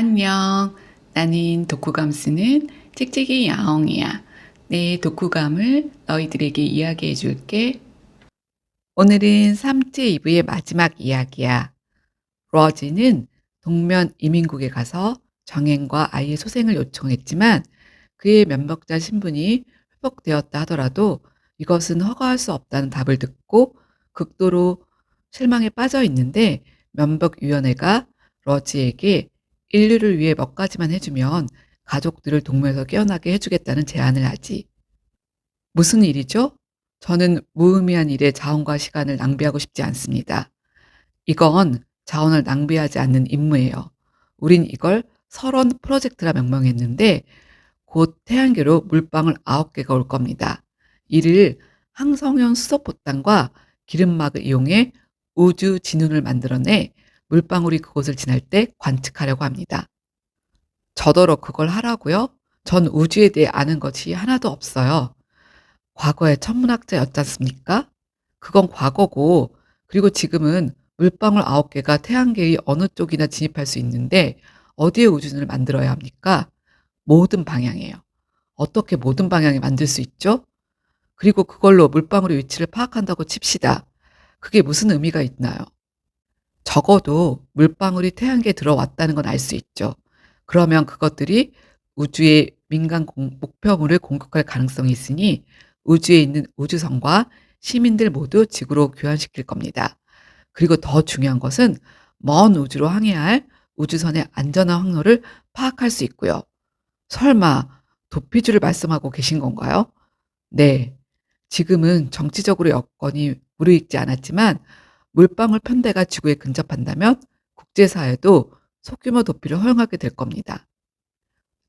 안녕. 나는 독후감 쓰는 찍찍이 야옹이야. 내 독후감을 너희들에게 이야기해 줄게. 오늘은 3체 2부의 마지막 이야기야. 로즈는 동면 이민국에 가서 정행과 아이의 소생을 요청했지만 그의 면목자 신분이 회복되었다 하더라도 이것은 허가할 수 없다는 답을 듣고 극도로 실망에 빠져 있는데 면목위원회가 러지에게 인류를 위해 몇 가지만 해주면 가족들을 동면에서 깨어나게 해주겠다는 제안을 하지. 무슨 일이죠? 저는 무의미한 일에 자원과 시간을 낭비하고 싶지 않습니다. 이건 자원을 낭비하지 않는 임무예요. 우린 이걸 설원 프로젝트라 명명했는데 곧 태양계로 물방울 9개가 올 겁니다. 이를 항성형 수소포탄과 기름막을 이용해 우주 진운을 만들어내 물방울이 그곳을 지날 때 관측하려고 합니다. 저더러 그걸 하라고요? 전 우주에 대해 아는 것이 하나도 없어요. 과거에 천문학자였지 않습니까? 그건 과거고, 그리고 지금은 물방울 9개가 태양계의 어느 쪽이나 진입할 수 있는데 어디에 우주선을 만들어야 합니까? 모든 방향이에요. 어떻게 모든 방향에 만들 수 있죠? 그리고 그걸로 물방울의 위치를 파악한다고 칩시다. 그게 무슨 의미가 있나요? 적어도 물방울이 태양계에 들어왔다는 건 알 수 있죠. 그러면 그것들이 우주의 민간 목표물을 공격할 가능성이 있으니 우주에 있는 우주선과 시민들 모두 지구로 교환시킬 겁니다. 그리고 더 중요한 것은 먼 우주로 항해할 우주선의 안전한 항로를 파악할 수 있고요. 설마 도피주를 말씀하고 계신 건가요? 네. 지금은 정치적으로 여건이 무르익지 않았지만 물방울 편대가 지구에 근접한다면 국제사회도 소규모 도피를 허용하게 될 겁니다.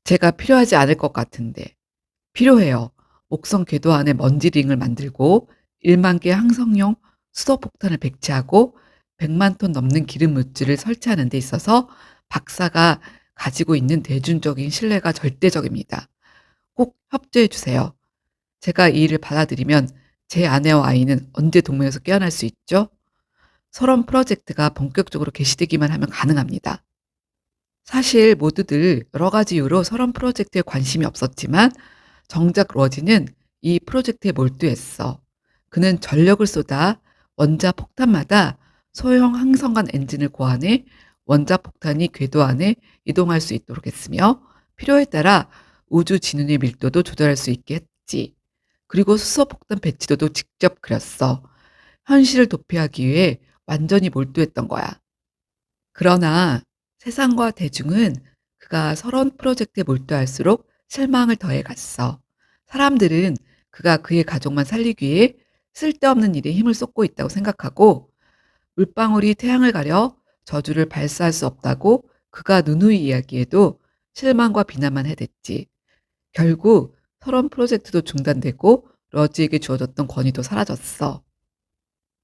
제가 필요하지 않을 것 같은데 필요해요. 목성 궤도 안에 먼지링을 만들고 1만 개 항성용 수소폭탄을 배치하고 100만 톤 넘는 기름 물질을 설치하는 데 있어서 박사가 가지고 있는 대중적인 신뢰가 절대적입니다. 꼭 협조해 주세요. 제가 이 일을 받아들이면 제 아내와 아이는 언제 동맹에서 깨어날 수 있죠? 설원 프로젝트가 본격적으로 개시되기만 하면 가능합니다. 사실 모두들 여러 가지 이유로 설원 프로젝트에 관심이 없었지만 정작 러지는 이 프로젝트에 몰두했어. 그는 전력을 쏟아 원자 폭탄마다 소형 항성간 엔진을 고안해 원자 폭탄이 궤도 안에 이동할 수 있도록 했으며 필요에 따라 우주 진운의 밀도도 조절할 수 있게 했지. 그리고 수소폭탄 배치도도 직접 그렸어. 현실을 도피하기 위해 완전히 몰두했던 거야. 그러나 세상과 대중은 그가 설원 프로젝트에 몰두할수록 실망을 더해갔어. 사람들은 그가 그의 가족만 살리기 위해 쓸데없는 일에 힘을 쏟고 있다고 생각하고 물방울이 태양을 가려 저주를 발사할 수 없다고 그가 누누이 이야기해도 실망과 비난만 해댔지. 결국 설원 프로젝트도 중단되고 러지에게 주어졌던 권위도 사라졌어.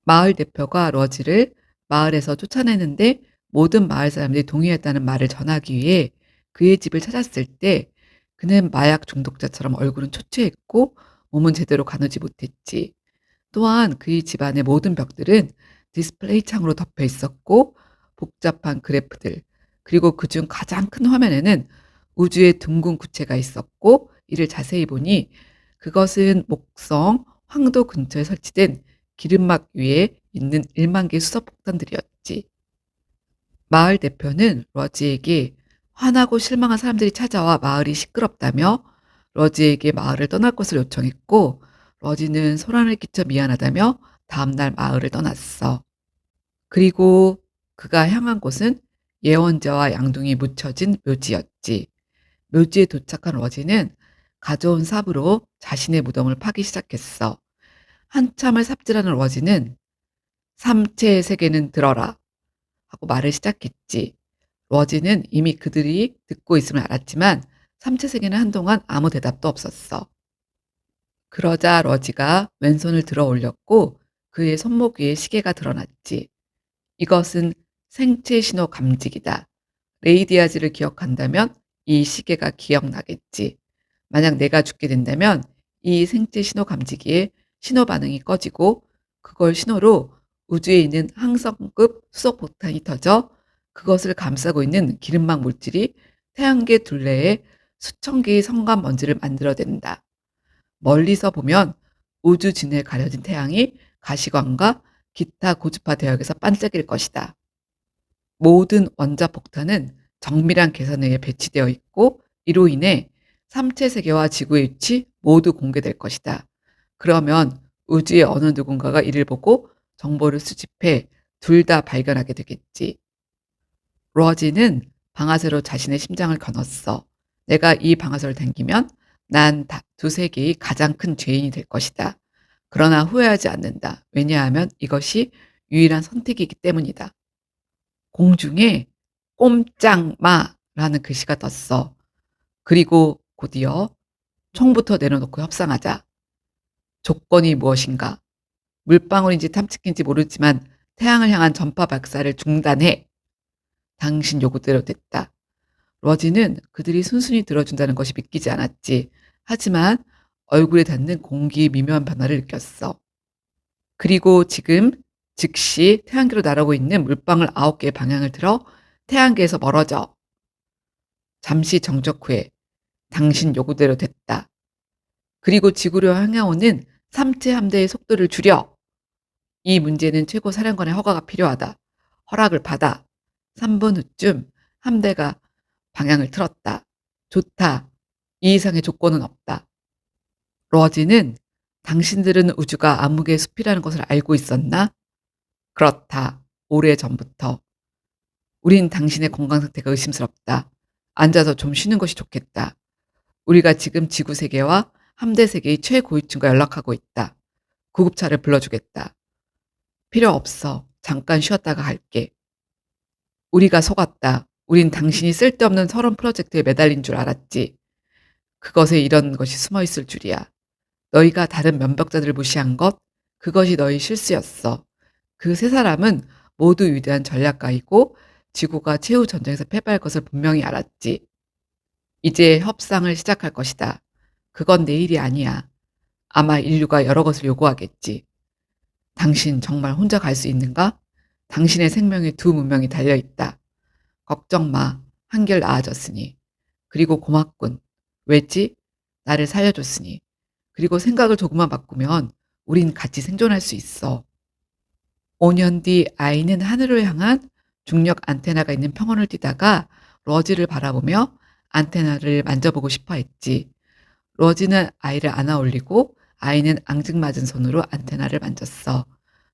마을 대표가 러지를 마을에서 쫓아내는데 모든 마을 사람들이 동의했다는 말을 전하기 위해 그의 집을 찾았을 때 그는 마약 중독자처럼 얼굴은 초췌했고 몸은 제대로 가누지 못했지. 또한 그의 집안의 모든 벽들은 디스플레이 창으로 덮여 있었고 복잡한 그래프들, 그리고 그중 가장 큰 화면에는 우주의 둥근 구체가 있었고 이를 자세히 보니 그것은 목성, 황도 근처에 설치된 기름막 위에 있는 1만 개 수소폭탄들이었지. 마을 대표는 러지에게 화나고 실망한 사람들이 찾아와 마을이 시끄럽다며 러지에게 마을을 떠날 것을 요청했고 러지는 소란을 끼쳐 미안하다며 다음날 마을을 떠났어. 그리고 그가 향한 곳은 예언자와 양동이 묻혀진 묘지였지. 묘지에 도착한 러지는 가져온 삽으로 자신의 무덤을 파기 시작했어. 한참을 삽질하는 러지는 삼체의 세계는 들어라 하고 말을 시작했지. 러지는 이미 그들이 듣고 있음을 알았지만 삼체 세계는 한동안 아무 대답도 없었어. 그러자 러지가 왼손을 들어 올렸고 그의 손목 위에 시계가 드러났지. 이것은 생체 신호 감지기다. 레이디아즈를 기억한다면 이 시계가 기억나겠지. 만약 내가 죽게 된다면 이 생체 신호 감지기에 신호 반응이 꺼지고 그걸 신호로 우주에 있는 항성급 수소폭탄이 터져 그것을 감싸고 있는 기름막 물질이 태양계 둘레에 수천 개의 성간 먼지를 만들어낸다. 멀리서 보면 우주 진해에 가려진 태양이 가시광과 기타 고주파 대역에서 반짝일 것이다. 모든 원자폭탄은 정밀한 계산에 의해 배치되어 있고 이로 인해 삼체 세계와 지구의 위치 모두 공개될 것이다. 그러면 우주의 어느 누군가가 이를 보고 정보를 수집해 둘 다 발견하게 되겠지. 로지는 방아쇠로 자신의 심장을 겨눴어. 내가 이 방아쇠를 당기면 난 두세 개의 가장 큰 죄인이 될 것이다. 그러나 후회하지 않는다. 왜냐하면 이것이 유일한 선택이기 때문이다. 공중에 꼼짝마라는 글씨가 떴어. 그리고 곧이어 총부터 내려놓고 협상하자. 조건이 무엇인가? 물방울인지 탐지기인지 모르지만 태양을 향한 전파 발사를 중단해. 당신 요구대로 됐다. 러지는 그들이 순순히 들어준다는 것이 믿기지 않았지. 하지만 얼굴에 닿는 공기의 미묘한 변화를 느꼈어. 그리고 지금 즉시 태양계로 날아오고 있는 물방울 9개의 방향을 틀어 태양계에서 멀어져. 잠시 정적 후에 당신 요구대로 됐다. 그리고 지구로 향해오는 삼체 함대의 속도를 줄여. 이 문제는 최고 사령관의 허가가 필요하다. 허락을 받아. 3분 후쯤 함대가 방향을 틀었다. 좋다. 이 이상의 조건은 없다. 로지는 당신들은 우주가 암흑의 숲이라는 것을 알고 있었나? 그렇다. 오래전부터. 우린 당신의 건강 상태가 의심스럽다. 앉아서 좀 쉬는 것이 좋겠다. 우리가 지금 지구 세계와 함대 세계의 최고위층과 연락하고 있다. 구급차를 불러주겠다. 필요 없어. 잠깐 쉬었다가 갈게. 우리가 속았다. 우린 당신이 쓸데없는 서론 프로젝트에 매달린 줄 알았지. 그것에 이런 것이 숨어 있을 줄이야. 너희가 다른 면벽자들을 무시한 것, 그것이 너희 실수였어. 그 세 사람은 모두 위대한 전략가이고 지구가 최후 전쟁에서 패배할 것을 분명히 알았지. 이제 협상을 시작할 것이다. 그건 내일이 아니야. 아마 인류가 여러 것을 요구하겠지. 당신 정말 혼자 갈 수 있는가? 당신의 생명에 두 문명이 달려있다. 걱정 마. 한결 나아졌으니. 그리고 고맙군. 왜지? 나를 살려줬으니. 그리고 생각을 조금만 바꾸면 우린 같이 생존할 수 있어. 5년 뒤 아이는 하늘을 향한 중력 안테나가 있는 평원을 뛰다가 러지를 바라보며 안테나를 만져보고 싶어 했지. 러지는 아이를 안아 올리고 아이는 앙증맞은 손으로 안테나를 만졌어.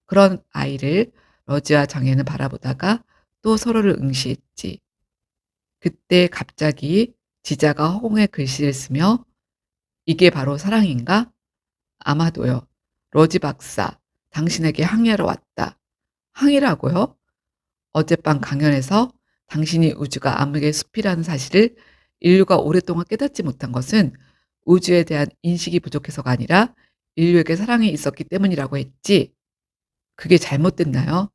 그런 아이를 러지와 정혜는 바라보다가 또 서로를 응시했지. 그때 갑자기 지자가 허공에 글씨를 쓰며 이게 바로 사랑인가? 아마도요. 러지 박사, 당신에게 항의하러 왔다. 항의라고요? 어젯밤 강연에서 당신이 우주가 암흑의 숲이라는 사실을 인류가 오랫동안 깨닫지 못한 것은 우주에 대한 인식이 부족해서가 아니라 인류에게 사랑이 있었기 때문이라고 했지. 그게 잘못됐나요?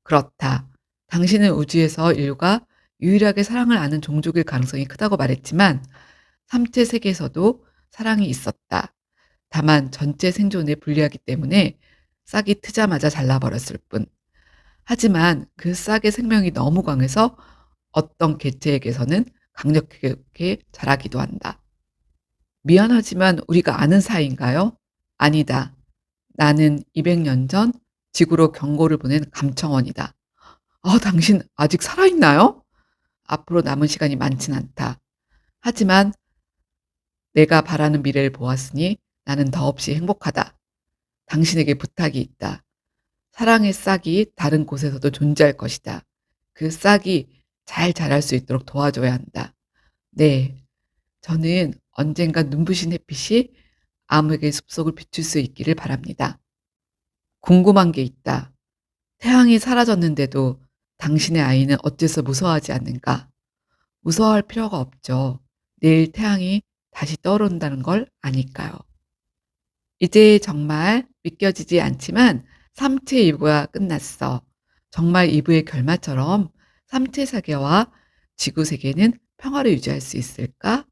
그렇다. 당신은 우주에서 인류가 유일하게 사랑을 아는 종족일 가능성이 크다고 말했지만 삼체 세계에서도 사랑이 있었다. 다만 전체 생존에 불리하기 때문에 싹이 트자마자 잘라버렸을 뿐. 하지만 그 싹의 생명이 너무 강해서 어떤 개체에게서는 강력하게 자라기도 한다. 미안하지만 우리가 아는 사이인가요? 아니다. 나는 200년 전 지구로 경고를 보낸 감청원이다. 당신 아직 살아있나요? 앞으로 남은 시간이 많진 않다. 하지만 내가 바라는 미래를 보았으니 나는 더없이 행복하다. 당신에게 부탁이 있다. 사랑의 싹이 다른 곳에서도 존재할 것이다. 그 싹이 잘 자랄 수 있도록 도와줘야 한다. 네, 저는 언젠가 눈부신 햇빛이 암흑의 숲속을 비출 수 있기를 바랍니다. 궁금한 게 있다. 태양이 사라졌는데도 당신의 아이는 어째서 무서워하지 않는가? 무서워할 필요가 없죠. 내일 태양이 다시 떠오른다는 걸 아니까요. 이제 정말 믿겨지지 않지만 삼체 2부가 끝났어. 정말 2부의 결말처럼 삼체 세계와 지구 세계는 평화를 유지할 수 있을까?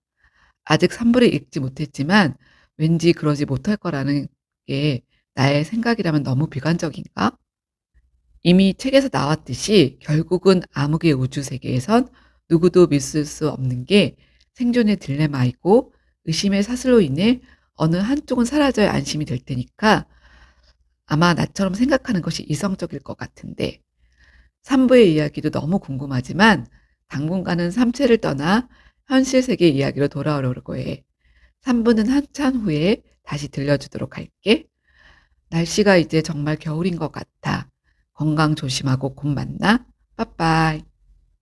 아직 3부를 읽지 못했지만 왠지 그러지 못할 거라는 게 나의 생각이라면 너무 비관적인가? 이미 책에서 나왔듯이 결국은 암흑의 우주 세계에선 누구도 믿을 수 없는 게 생존의 딜레마이고 의심의 사슬로 인해 어느 한쪽은 사라져야 안심이 될 테니까 아마 나처럼 생각하는 것이 이성적일 것 같은데 3부의 이야기도 너무 궁금하지만 당분간은 삼체를 떠나 현실 세계 이야기로 돌아오려고 해. 3부는 한참 후에 다시 들려주도록 할게. 날씨가 이제 정말 겨울인 것 같아. 건강 조심하고 곧 만나. 빠빠이.